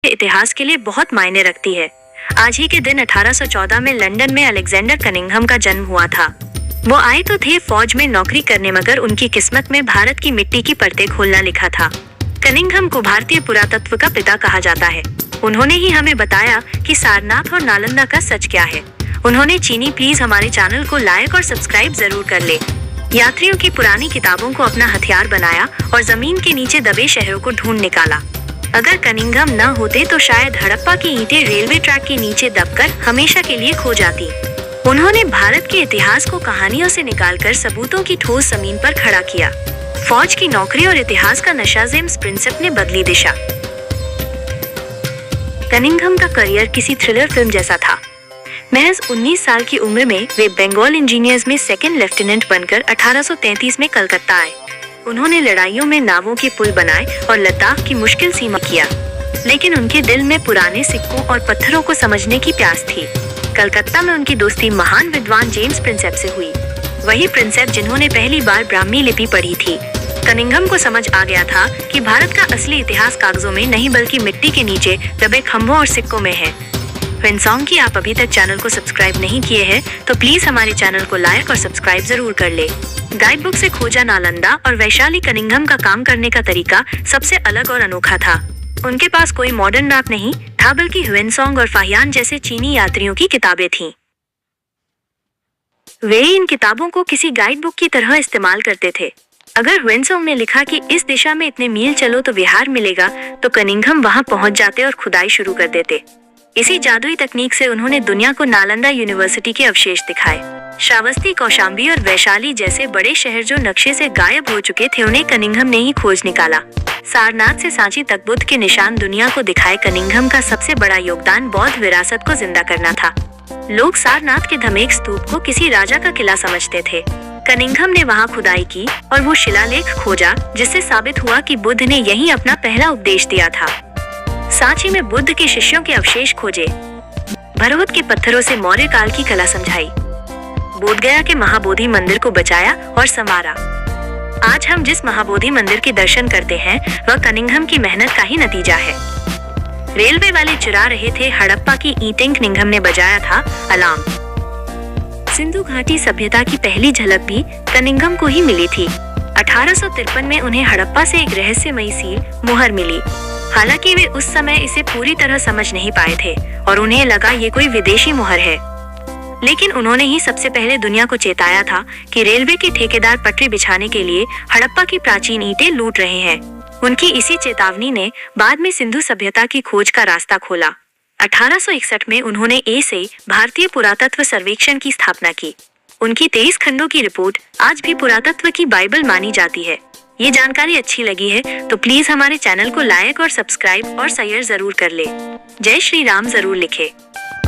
इतिहास के लिए बहुत मायने रखती है। आज ही के दिन 1814 में लंदन में अलेक्जेंडर कनिंघम का जन्म हुआ था। वो आए तो थे फौज में नौकरी करने, मगर उनकी किस्मत में भारत की मिट्टी की परतें खोलना लिखा था। कनिंघम को भारतीय पुरातत्व का पिता कहा जाता है। उन्होंने ही हमें बताया कि सारनाथ और नालंदा का सच क्या है। उन्होंने चीनी प्लीज हमारे चैनल को लाइक और सब्सक्राइब जरूर कर ले। यात्रियों की पुरानी किताबों को अपना हथियार बनाया और जमीन के नीचे दबे शहरों को ढूंढ निकाला। अगर कनिंघम न होते तो शायद हड़प्पा की ईंटें रेलवे ट्रैक के नीचे दबकर हमेशा के लिए खो जाती। उन्होंने भारत के इतिहास को कहानियों से निकालकर सबूतों की ठोस जमीन पर खड़ा किया। फौज की नौकरी और इतिहास का नशा जेम्स प्रिंसेप ने बदली दिशा। कनिंघम का करियर किसी थ्रिलर फिल्म जैसा था। महज 19 साल की उम्र में वे बंगाल इंजीनियर्स में सेकंड लेफ्टिनेंट बनकर 1833 में कलकत्ता आए। उन्होंने लड़ाइयों में नावों के पुल बनाए और लद्दाख की मुश्किल सीमा किया, लेकिन उनके दिल में पुराने सिक्कों और पत्थरों को समझने की प्यास थी। कलकत्ता में उनकी दोस्ती महान विद्वान जेम्स प्रिंसेप से हुई, वही प्रिंसेप जिन्होंने पहली बार ब्राह्मी लिपि पढ़ी थी। कनिंघम को समझ आ गया था कि भारत का असली इतिहास कागजों में नहीं बल्कि मिट्टी के नीचे दबे खंभों और सिक्कों में है। फिनसॉन्ग की आप अभी तक चैनल को सब्सक्राइब नहीं किए हैं तो प्लीज हमारे चैनल को लाइक और सब्सक्राइब जरूर कर ले। गाइड बुक से खोजा नालंदा और वैशाली कनिंघम का काम करने का तरीका सबसे अलग और अनोखा था। उनके पास कोई मॉडर्न मैप नहीं था, बल्कि ह्वेनसॉन्ग और फाहियान जैसे चीनी यात्रियों की किताबें थीं। वे इन किताबों को किसी गाइड बुक की तरह इस्तेमाल करते थे। अगर ह्वेनसॉन्ग ने लिखा कि इस दिशा में इतने मील चलो तो विहार मिलेगा, तो कनिंघम वहां पहुंच जाते और खुदाई शुरू कर देते। इसी जादुई तकनीक से उन्होंने दुनिया को नालंदा यूनिवर्सिटी के अवशेष दिखाए। श्रावस्ती, कौशाम्बी और वैशाली जैसे बड़े शहर जो नक्शे से गायब हो चुके थे, उन्हें कनिंघम ने ही खोज निकाला। सारनाथ से सांची तक बुद्ध के निशान दुनिया को दिखाए। कनिंघम का सबसे बड़ा योगदान बौद्ध विरासत को जिंदा करना था। लोग सारनाथ के धमेक स्तूप को किसी राजा का किला समझते थे। कनिंघम ने वहां खुदाई की और वो शिलालेख खोजा जिससे साबित हुआ कि बुद्ध ने यहीं अपना पहला उपदेश दिया था। सांची में बुद्ध के शिष्यों के अवशेष खोजे, भरहुत के पत्थरों से मौर्य काल की कला समझाई, बोधगया के महाबोधि मंदिर को बचाया और संवारा। आज हम जिस महाबोधि मंदिर के दर्शन करते हैं वह कनिंघम की मेहनत का ही नतीजा है। रेलवे वाले चुरा रहे थे हड़प्पा की ईंटें, कनिंघम ने बजाया था अलार्म। सिंधु घाटी सभ्यता की पहली झलक भी कनिंघम को ही मिली थी। 1853 में उन्हें हड़प्पा से एक रहस्यमयी सील मुहर मिली। हालांकि वे उस समय इसे पूरी तरह समझ नहीं पाए थे और उन्हें लगा ये कोई विदेशी मुहर है, लेकिन उन्होंने ही सबसे पहले दुनिया को चेताया था कि रेलवे के ठेकेदार पटरी बिछाने के लिए हड़प्पा की प्राचीन ईंटें लूट रहे हैं। उनकी इसी चेतावनी ने बाद में सिंधु सभ्यता की खोज का रास्ता खोला। 1861 में उन्होंने ए से भारतीय पुरातत्व सर्वेक्षण की स्थापना की। उनकी 23 खंडों की रिपोर्ट आज भी पुरातत्व की बाइबल मानी जाती है। ये जानकारी अच्छी लगी है तो प्लीज हमारे चैनल को लाइक और सब्सक्राइब और शेयर जरूर कर ले। जय श्री राम जरूर लिखे।